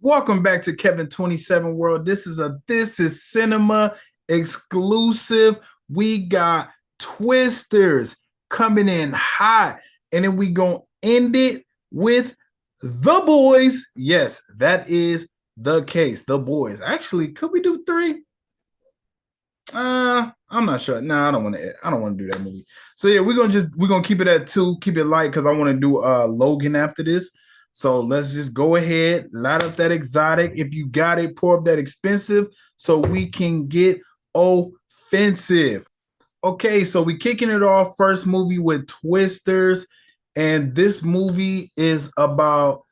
Welcome back to Kevin 27 World. This is cinema exclusive. We got Twisters coming in hot, and then we gonna end it with The Boys. Yes, that is the case. The Boys. Actually, could we do three? I'm not sure. No, I don't want to. I don't want to do that movie. So yeah, we're gonna keep it at two. Keep it light because I want to do Logan after this. So let's just go ahead, light up that exotic. If you got it, pour up that expensive, so we can get offensive. Okay, so we kicking it off. First movie with Twisters, and this movie is about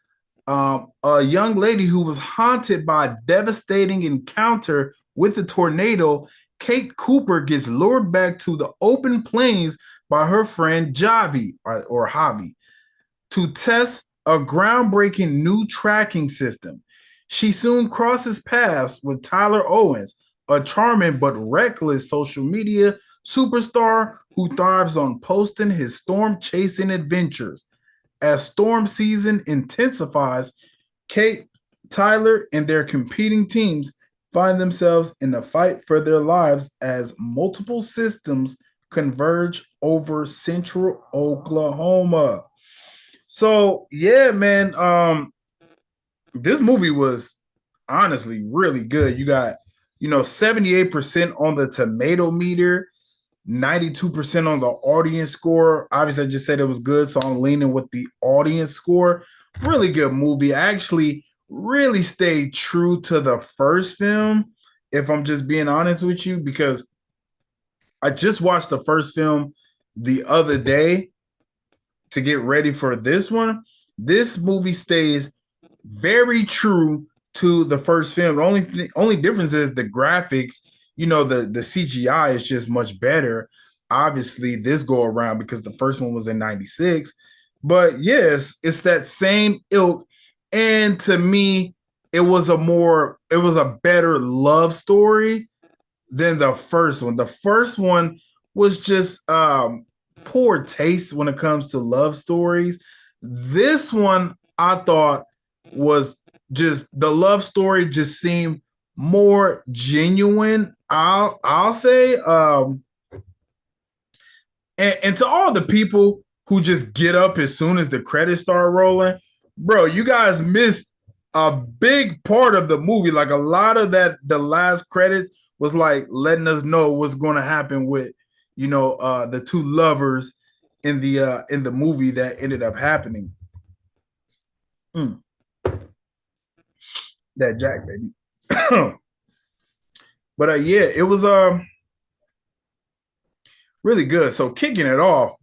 a young lady who was haunted by a devastating encounter with a tornado. Kate Cooper gets lured back to the open plains by her friend Javi or Javi to test a groundbreaking new tracking system. She soon crosses paths with Tyler Owens, a charming but reckless social media superstar who thrives on posting his storm chasing adventures. As storm season intensifies, Kate, Tyler, and their competing teams find themselves in a fight for their lives as multiple systems converge over central Oklahoma. So yeah, man, this movie was honestly really good. You got, 78% on the tomato meter, 92% on the audience score. Obviously, I just said it was good, so I'm leaning with the audience score. Really good movie. I actually really stayed true to the first film, if I'm just being honest with you, because I just watched the first film the other day to get ready for this one. This movie stays very true to the first film. The only difference is the graphics. The CGI is just much better. Obviously, this go around because the first one was in '96. But yes, it's that same ilk. And to me, it was a better love story than the first one. The first one was just poor taste when it comes to love stories. This one I thought was just the love story just seemed more genuine. I'll say, and to all the people who just get up as soon as the credits start rolling, bro, you guys missed a big part of the movie. Like a lot of that, the last credits was like letting us know what's going to happen with, the two lovers in the movie that ended up happening. Mm, that Jack baby. But yeah, it was really good. So kicking it off,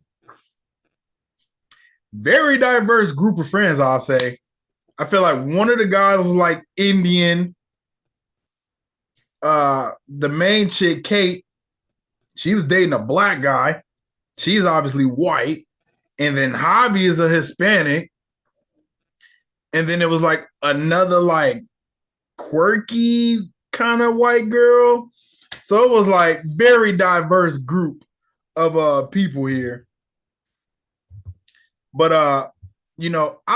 very diverse group of friends, I'll say. I feel like one of the guys was like Indian. The main chick, Kate, she was dating a black guy. She's obviously white. And then Javi is a Hispanic. And then it was like another like quirky kind of white girl. So it was like very diverse group of people here. But I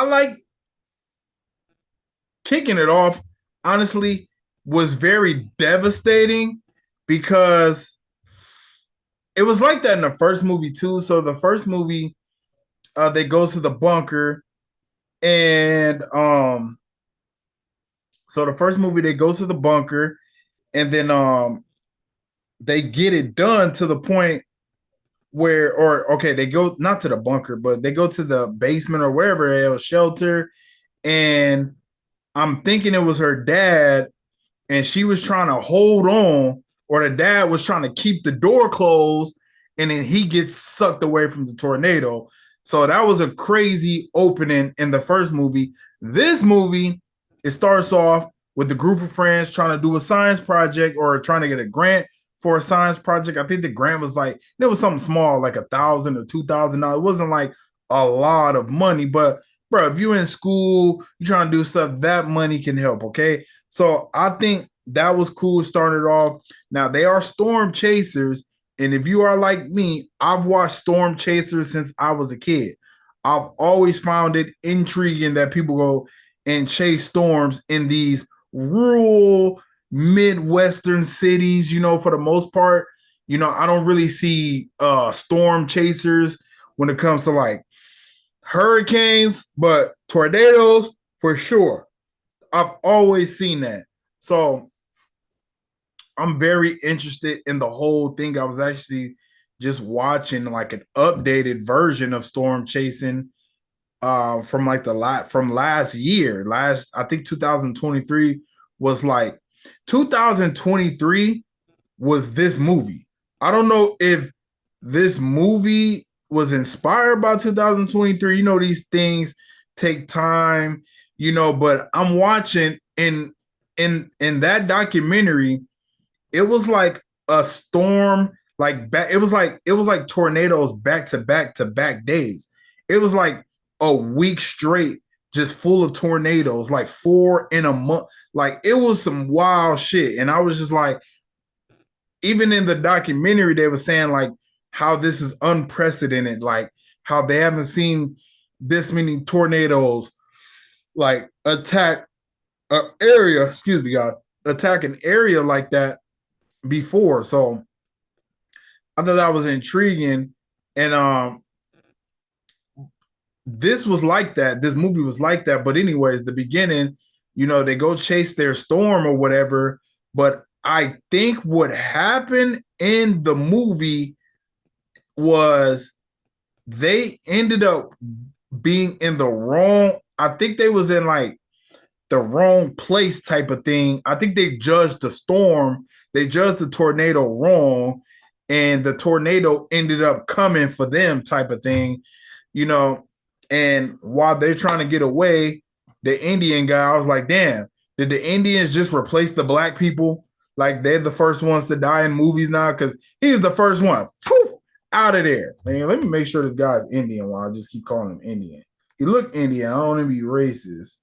like kicking it off, honestly, was very devastating because it was like that in the first movie too. So the first movie, they go to the bunker, and so the first movie they go to the bunker, and then they get it done to the point where, or okay, they go not to the bunker, but they go to the basement or wherever it was shelter, and I'm thinking it was her dad, and she was trying to hold on, or the dad was trying to keep the door closed, and then he gets sucked away from the tornado. So that was a crazy opening in the first movie. This movie, it starts off with a group of friends trying to do a science project or trying to get a grant for a science project. I think the grant was like, it was something small, like $1,000 or $2,000. It wasn't like a lot of money, but bro, if you're in school, you're trying to do stuff, that money can help. Okay. So I think that was cool. Started off. Now they are storm chasers. And if you are like me, I've watched Storm Chasers since I was a kid. I've always found it intriguing that people go and chase storms in these rural Midwestern cities, for the most part. I don't really see storm chasers when it comes to like hurricanes, but tornadoes for sure. I've always seen that. So I'm very interested in the whole thing. I was actually just watching like an updated version of storm chasing from like from last year. I think 2023 was like 2023 was this movie. I don't know if this movie was inspired by 2023. These things take time, but I'm watching in that documentary, it was like a storm, like it was like tornadoes back to back to back days. It was like a week straight just full of tornadoes, like 4 in a month. Like it was some wild shit. And I was just like, even in the documentary, they were saying like how this is unprecedented, like how they haven't seen this many tornadoes like attack an area, excuse me, guys, attack an area like that before. So I thought that was intriguing. And this was like that. This movie was like that. But anyways, the beginning, they go chase their storm or whatever. But I think what happened in the movie was they ended up being in the wrong. I think they was in like the wrong place type of thing. I think they judged the storm, they judged the tornado wrong, and the tornado ended up coming for them type of thing, you know. And while they're trying to get away, the Indian guy, I was like, damn, did the Indians just replace the black people? Like they're the first ones to die in movies now? Because he was the first one. Phew, out of there. Man, let me make sure this guy's Indian while I just keep calling him Indian. He looked Indian. I don't want to be racist.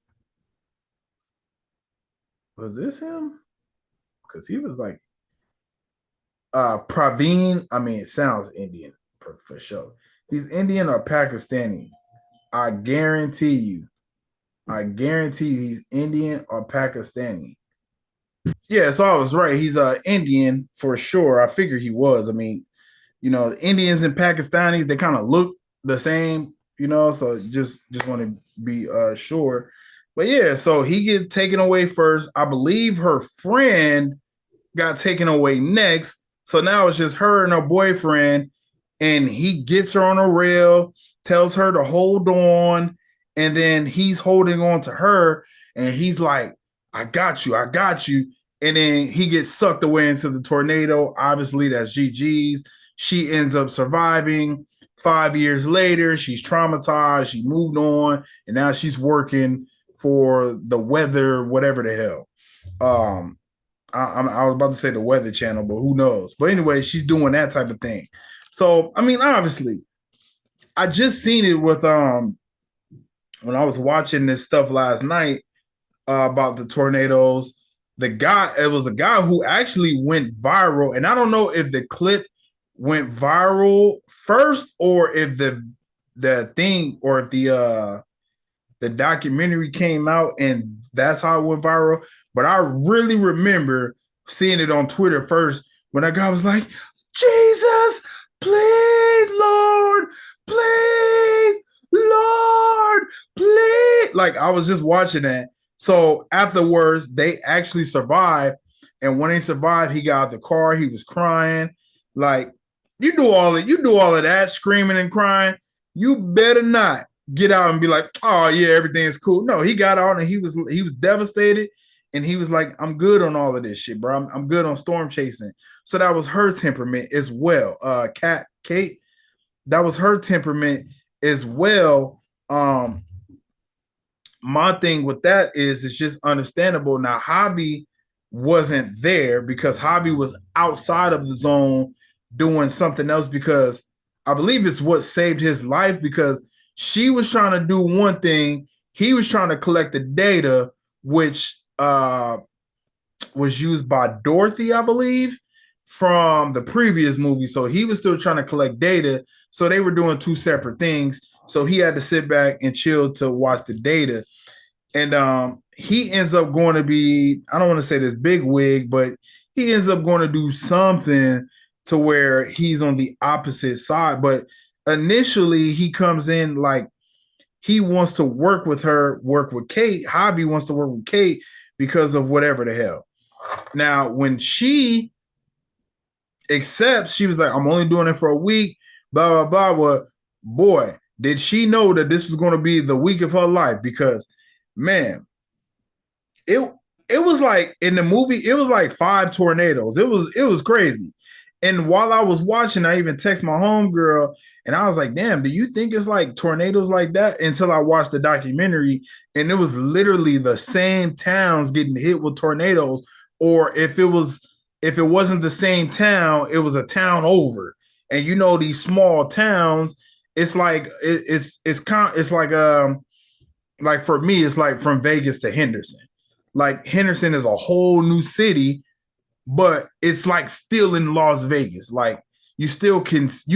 Was this him? Because he was like Praveen. I mean, it sounds Indian for sure. He's Indian or Pakistani. I guarantee you. I guarantee you he's Indian or Pakistani. Yeah, so I was right. He's Indian for sure. I figured he was. I mean, Indians and Pakistanis, they kind of look the same, so just want to be sure. But yeah, so he get taken away first. I believe her friend got taken away next. So now it's just her and her boyfriend, and he gets her on a rail, tells her to hold on, and then he's holding on to her, and he's like, I got you, I got you. And then he gets sucked away into the tornado. Obviously, that's GG's. She ends up surviving. 5 years later, she's traumatized. She moved on, and now she's working for the weather, whatever the hell. I was about to say the Weather Channel, but who knows? But anyway, she's doing that type of thing. So, I mean, obviously, I just seen it with when I was watching this stuff last night about the tornadoes. It was a guy who actually went viral, and I don't know if the clip went viral first or if the thing or if the documentary came out and that's how it went viral. But I really remember seeing it on Twitter first when that guy was like, Jesus, please, Lord, please, Lord, please. Like I was just watching that. So afterwards, they actually survived. And when they survived, he got out the car. He was crying. Like, you do all of that, screaming and crying. You better not get out and be like, oh yeah, everything's cool. No, he got out and he was devastated. And he was like, I'm good on all of this shit, bro. I'm good on storm chasing. So that was her temperament as well. Kate, that was her temperament as well. My thing with that is it's just understandable. Now, Javi wasn't there because Javi was outside of the zone doing something else because I believe it's what saved his life because she was trying to do one thing. He was trying to collect the data, which was used by Dorothy, I believe, from the previous movie. So he was still trying to collect data. So they were doing two separate things. So he had to sit back and chill to watch the data. And he ends up going to be, I don't want to say this big wig, but he ends up going to do something to where he's on the opposite side. But initially, he comes in like he wants to work with her, work with Kate. Javi wants to work with Kate because of whatever the hell. Now, when she accepts, she was like, I'm only doing it for a week, blah, blah, blah. Well, boy, did she know that this was going to be the week of her life? Because, man, it it was like in the movie, it was like five tornadoes. It was crazy. And while I was watching, I even text my homegirl and I was like, damn, do you think it's like tornadoes like that? Until I watched the documentary, and it was literally the same towns getting hit with tornadoes. Or if it wasn't the same town, it was a town over. And you know, these small towns, it's like it's like for me, it's like from Vegas to Henderson. Like Henderson is a whole new city, but it's like still in Las Vegas. Like you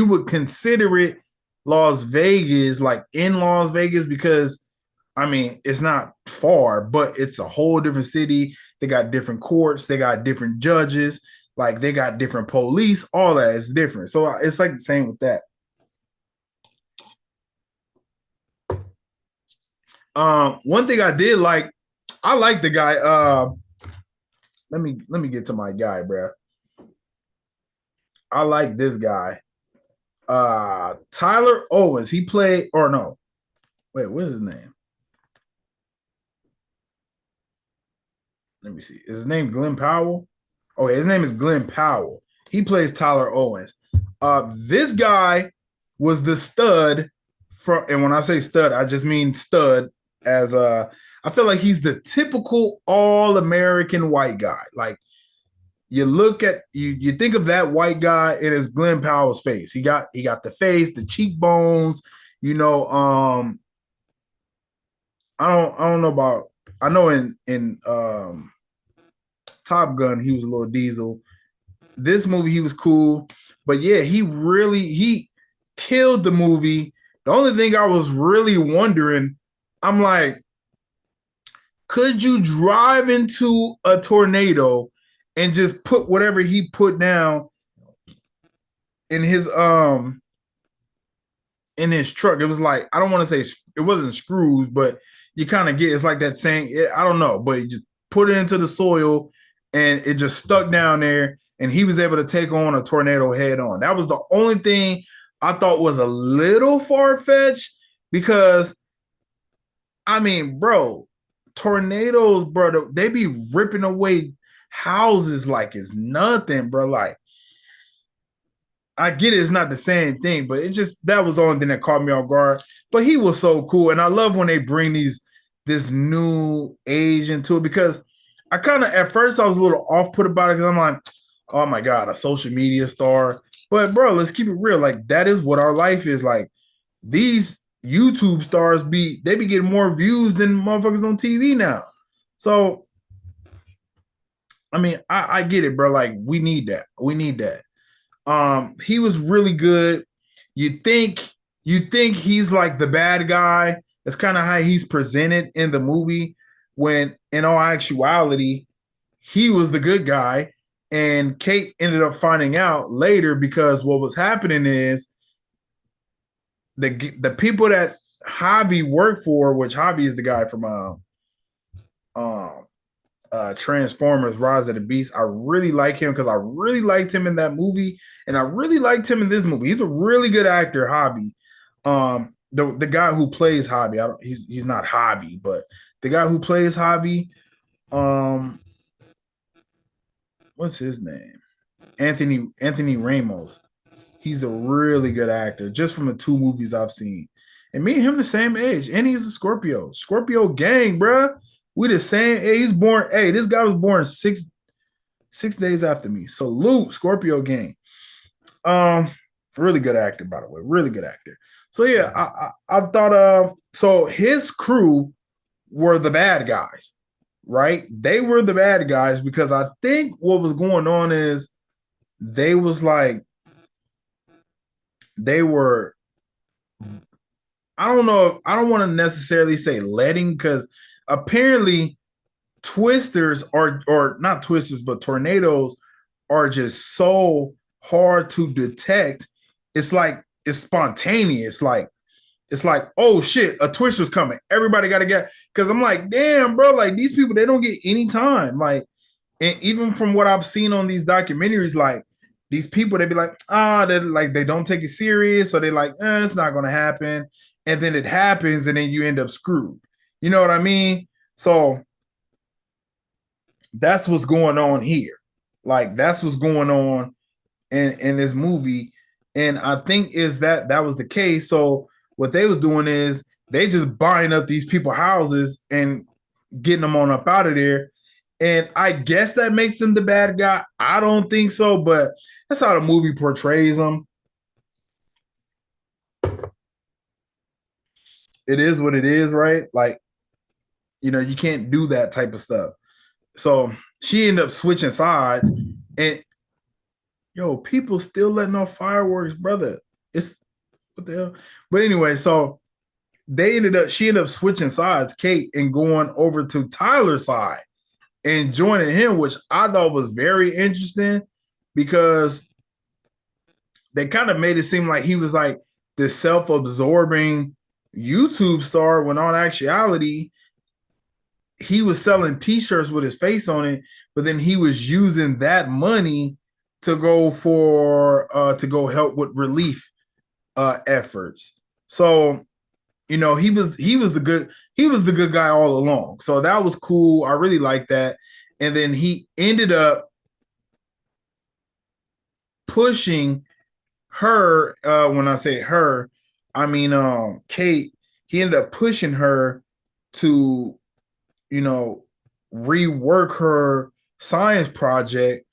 would consider it Las Vegas, like in Las Vegas, because I mean it's not far, but it's a whole different city. They got different courts, they got different judges, like they got different police, all that is different. So it's like the same with that. One thing I did like, I like the guy. Let me get to my guy, bro. I like this guy. Tyler Owens. He played, or no, wait, what's his name? Let me see. Is his name Glenn Powell? Okay, his name is Glenn Powell. He plays Tyler Owens. This guy was the stud from, and when I say stud, I just mean stud as I feel like he's the typical all American white guy. Like you look at you think of that white guy, it is Glenn Powell's face. He got the face, the cheekbones, you know. I don't know about, I know in Top Gun he was a little diesel. This movie he was cool, but yeah, he killed the movie. The only thing I was really wondering, I'm like, could you drive into a tornado and just put whatever he put down in his truck? It was like, I don't want to say it wasn't screws, but you kind of get, it's like that saying, I don't know, but you just put it into the soil and it just stuck down there, and he was able to take on a tornado head on. That was the only thing I thought was a little far fetched, because I mean, bro, tornadoes, bro, they be ripping away houses like it's nothing, bro. Like, I get it, it's not the same thing, but it just, that was the only thing that caught me off guard. But he was so cool, and I love when they bring this new age into it, because I kind of at first I was a little off put about it, because I'm like, oh my god, a social media star. But bro, let's keep it real. Like that is what our life is like. These YouTube stars be getting more views than motherfuckers on TV now. So I mean, I get it, bro. Like we need that. We need that. He was really good. You think you think he's like the bad guy. That's kind of how he's presented in the movie, when in all actuality, he was the good guy. And Kate ended up finding out later, because what was happening is the people that Javi worked for, which Javi is the guy from um Transformers Rise of the Beast. I really like him because I really liked him in that movie, and I really liked him in this movie. He's a really good actor, Javi. The guy who plays Javi, he's not Javi, but the guy who plays Javi, um, what's his name? Anthony Ramos. He's a really good actor, just from the two movies I've seen. And me and him the same age, and he's a Scorpio. Scorpio gang, bruh. We the same age. He's born. Hey, this guy was born 6 days after me. Salute, Scorpio gang. Um, really good actor, by the way. Really good actor. So yeah, I thought so his crew were the bad guys, right? They were the bad guys, because I think what was going on is they was like they were, I don't know. I don't want to necessarily say letting, because apparently twisters are, or not twisters, but tornadoes are just so hard to detect. It's like it's spontaneous. Like it's like, oh shit, a twister's coming. Everybody got to get, because I'm like, damn, bro, like these people, they don't get any time. Like, and even from what I've seen on these documentaries, like these people, they be like, they like they don't take it serious, so they like, it's not gonna happen, and then it happens, and then you end up screwed. You know what I mean? So that's what's going on here. Like that's what's going on in this movie, and I think is that that was the case. So what they was doing is they just buying up these people houses and getting them on up out of there. And I guess that makes them the bad guy. I don't think so, but that's how the movie portrays them. It is what it is, right? Like, you can't do that type of stuff. So she ended up switching sides, and yo, people still letting off fireworks, brother. It's what the hell? But anyway, so she ended up switching sides, Kate, and going over to Tyler's side and joining him, which I thought was very interesting because they kind of made it seem like he was like this self-absorbing YouTube star when on actuality he was selling t-shirts with his face on it, but then he was using that money to go to go help with relief efforts. So he was the good guy all along. So that was cool. I really like that. And then he ended up pushing her. When I say her, I mean Kate. He ended up pushing her to, you know, rework her science project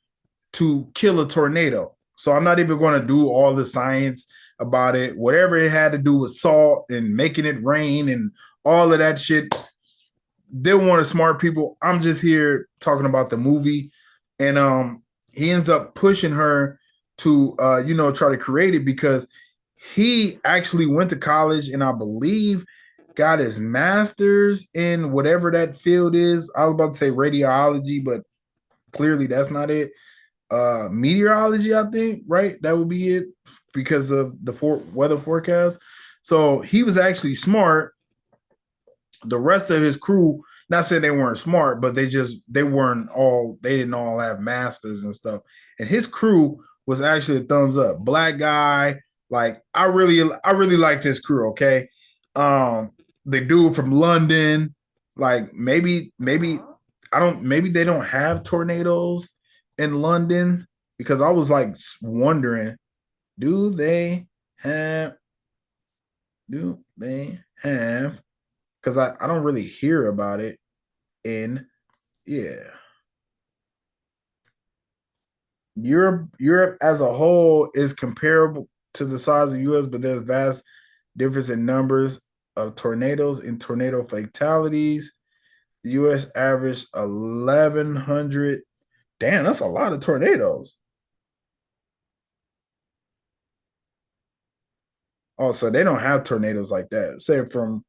to kill a tornado. So I'm not even going to do all the science about it. Whatever it had to do with salt and making it rain and all of that shit, they wanted smart people. I'm just here talking about the movie. And he ends up pushing her to try to create it because he actually went to college and I believe got his master's in whatever that field is. I was about to say radiology, but clearly that's not it. Meteorology, I think, right? That would be it because of the weather forecast. So he was actually smart. The rest of his crew, not saying they weren't smart, but they didn't all have masters and stuff. And his crew was actually a thumbs up. Black guy, like I really like this crew, okay? The dude from London, like maybe they don't have tornadoes in London because I was like wondering, do they have do they have because I don't really hear about it in yeah. Europe as a whole is comparable to the size of the US, but there's vast difference in numbers of tornadoes and tornado fatalities. The US averaged 1,100. Damn, that's a lot of tornadoes. Oh, so they don't have tornadoes like that. Say from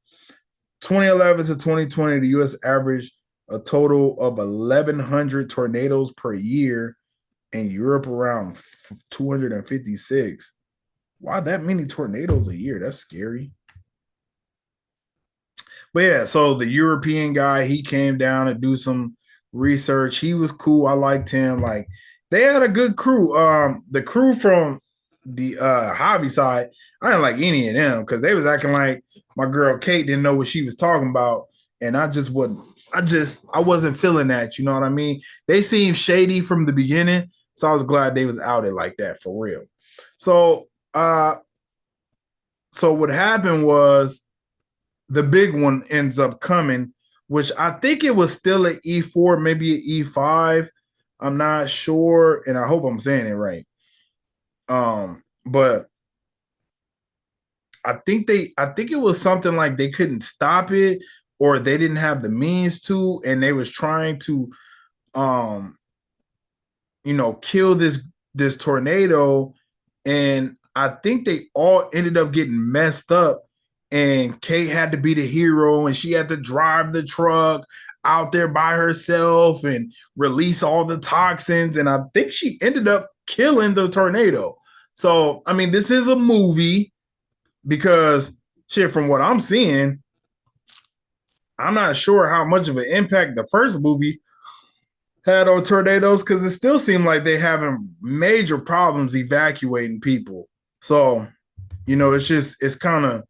2011 to 2020, the US averaged a total of 1,100 tornadoes per year, and Europe around 256. Why that many tornadoes a year? That's scary. But yeah, so the European guy, he came down to do some research. He was cool. I liked him. Like they had a good crew. The crew from the hobby side, I didn't like any of them because they was acting like my girl Kate didn't know what she was talking about. And I just wouldn't, I wasn't feeling that, you know what I mean? They seemed shady from the beginning. So I was glad they was outed like that for real. So so what happened was the big one ends up coming, which I think it was still an E4, maybe an E5. I'm not sure, and I hope I'm saying it right. But I think it was something like they couldn't stop it or they didn't have the means to, and they was trying to um kill this tornado, and I think they all ended up getting messed up and Kate had to be the hero, and she had to drive the truck out there by herself and release all the toxins. And I think she ended up killing the tornado. So, I mean, this is a movie because shit, from what I'm seeing, I'm not sure how much of an impact the first movie had on tornadoes because it still seemed like they having major problems evacuating people. So, it's kind of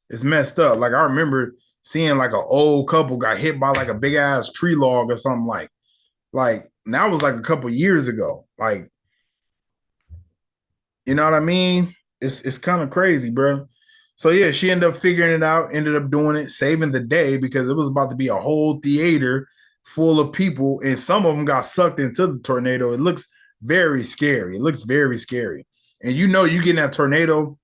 it's messed up. Like I remember seeing like an old couple got hit by like a big ass tree log or something like that was like a couple years ago. Like, you know what I mean? It's kind of crazy, bro. So yeah, she ended up figuring it out, ended up doing it, saving the day because it was about to be a whole theater full of people, and some of them got sucked into the tornado. It looks very scary. It looks very scary. And you get in that tornado.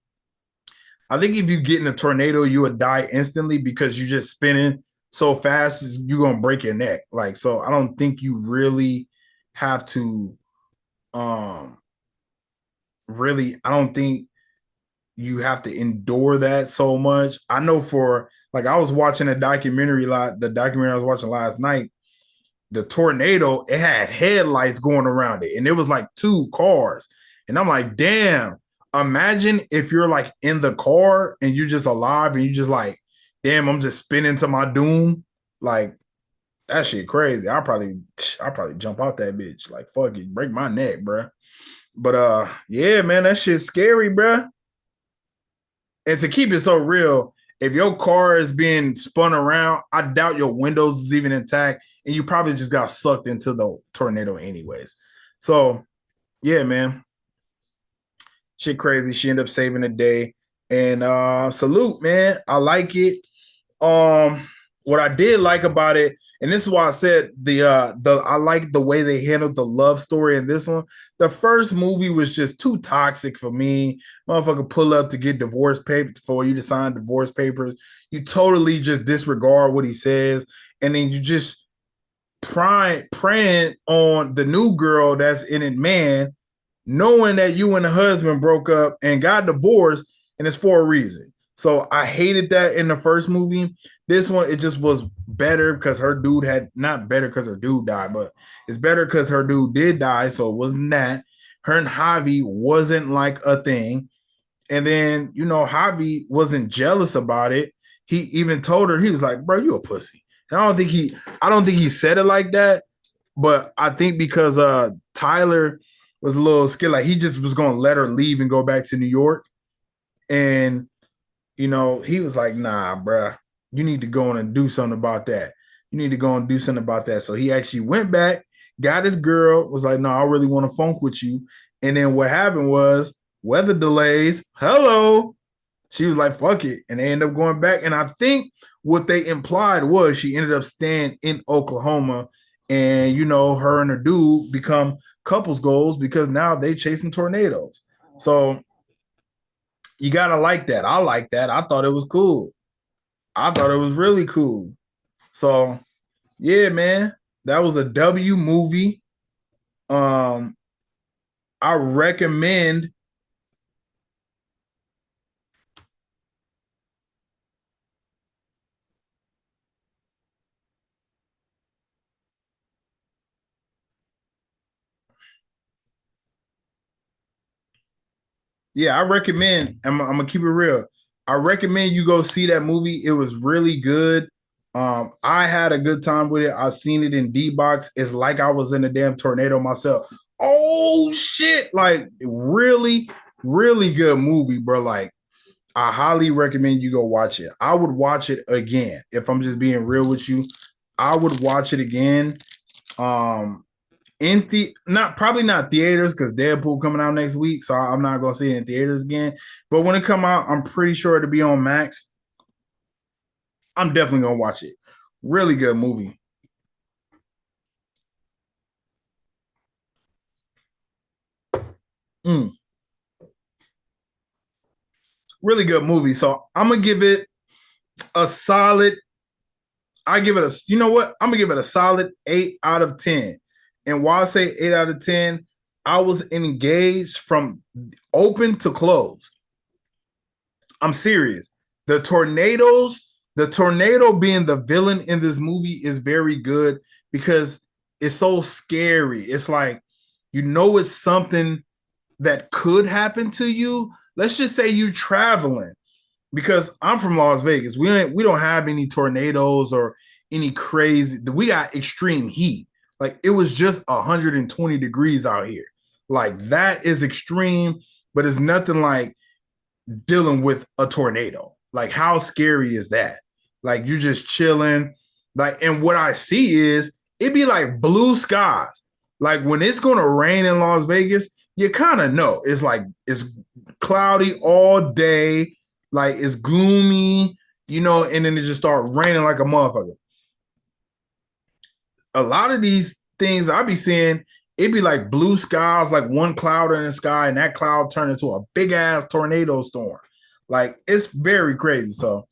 I think if you get in a tornado, you would die instantly because you're just spinning so fast, you're gonna break your neck. Like, so I don't think you really have to um I don't think you have to endure that so much. I know for like I was watching a documentary the documentary I was watching last night, the tornado, it had headlights going around it, and it was like two cars. And I'm like, damn, imagine if you're like in the car and you're just alive and you just like, damn, I'm just spinning to my doom. Like that shit crazy. I'll probably jump out that bitch. Like fuck it, break my neck, bro. But yeah, man, that shit's scary, bro. And to keep it so real, if your car is being spun around, I doubt your windows is even intact, and you probably just got sucked into the tornado anyways. So yeah, man, shit crazy. She ended up saving the day, and salute, man. I like it. What I did like about it, and this is why I said the I like the way they handled the love story in this one. The first movie was just too toxic for me. Motherfucker pull up to get divorce papers for you to sign divorce papers. You totally just disregard what he says, and then you just praying on the new girl that's in it, man, knowing that you and the husband broke up and got divorced, and it's for a reason. So I hated that in the first movie. This one, it just was better because her dude had not better because her dude died, but it's better because her dude did die. So it wasn't that. Her and Javi wasn't like a thing. And then, Javi wasn't jealous about it. He even told her, he was like, bro, you a pussy. And I don't think he said it like that, but I think because Tyler was a little scared, like he just was gonna let her leave and go back to New York. And he was like, nah, bruh, you need to go on and do something about that. You need to go and do something about that. So he actually went back, got his girl, was like, no, I really want to funk with you. And then what happened was weather delays. Hello. She was like, fuck it. And they ended up going back. And I think what they implied was she ended up staying in Oklahoma. And, her and her dude become couples goals because now they chasing tornadoes. So you gotta like that. I like that. I thought it was cool. I thought it was really cool. So yeah, man, that was a W movie. Um, I recommend. Yeah, I recommend. I'm gonna keep it real. I recommend you go see that movie. It was really good. I had a good time with it. I seen it in D box. It's like I was in a damn tornado myself. Oh shit! Like really, really good movie, bro. Like I highly recommend you go watch it. I would watch it again if I'm just being real with you. I would watch it again. Um, in the not probably not theaters because Deadpool coming out next week, so I'm not gonna see it in theaters again. But when it come out, I'm pretty sure it'll be on Max. I'm definitely gonna watch it. Really good movie. Mm, really good movie. So I'm gonna give it a solid. I give it a. You know what? I'm gonna give it a solid 8 out of 10. And why I say 8 out of 10, I was engaged from open to close. I'm serious. The tornado being the villain in this movie is very good because it's so scary. It's like, it's something that could happen to you. Let's just say you're traveling, because I'm from Las Vegas. We don't have any tornadoes or any crazy. We got extreme heat. Like, it was just 120 degrees out here. Like, that is extreme, but it's nothing like dealing with a tornado. Like, how scary is that? Like, you're just chilling. Like, and what I see is it'd be like blue skies. Like, when it's gonna rain in Las Vegas, you kind of know it's like it's cloudy all day, like it's gloomy, and then it just start raining like a motherfucker. A lot of these things I be seeing, it'd be like blue skies, like one cloud in the sky, and that cloud turn into a big ass tornado storm. Like, it's very crazy. So,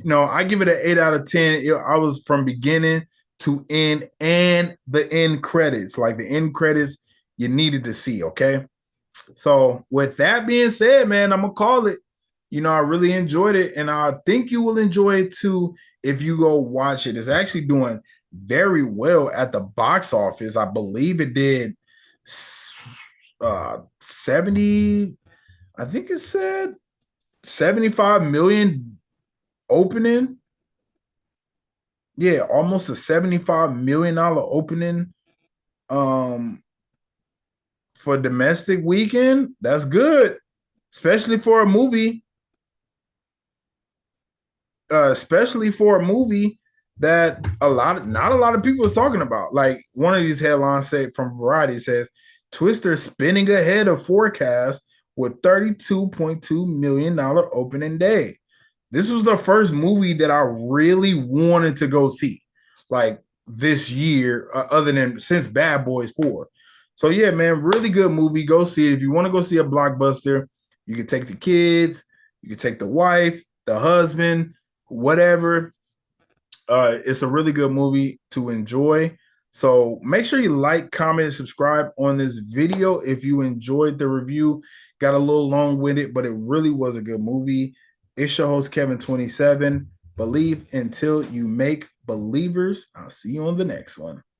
I give it an 8 out of 10. I was from beginning to end, and the end credits, like the end credits, you needed to see. Okay. So, with that being said, man, I'm gonna call it. I really enjoyed it, and I think you will enjoy it too if you go watch it. It's actually doing very well at the box office. I believe it did 70, I think it said 75 million opening. Yeah, almost a $75 million opening um for domestic weekend. That's good, especially for a movie, that not a lot of people is talking about. Like, one of these headlines say from Variety says Twister spinning ahead of forecast with $32.2 million opening day. This was the first movie that I really wanted to go see, like, this year, other than since Bad Boys 4. So yeah, man, really good movie. Go see it. If you want to go see a blockbuster, you can take the kids, you can take the wife, the husband, whatever. It's a really good movie to enjoy. So make sure you like, comment, and subscribe on this video if you enjoyed the review. Got a little long with it, but it really was a good movie. It's your host, Kevin27. Believe until you make believers. I'll see you on the next one.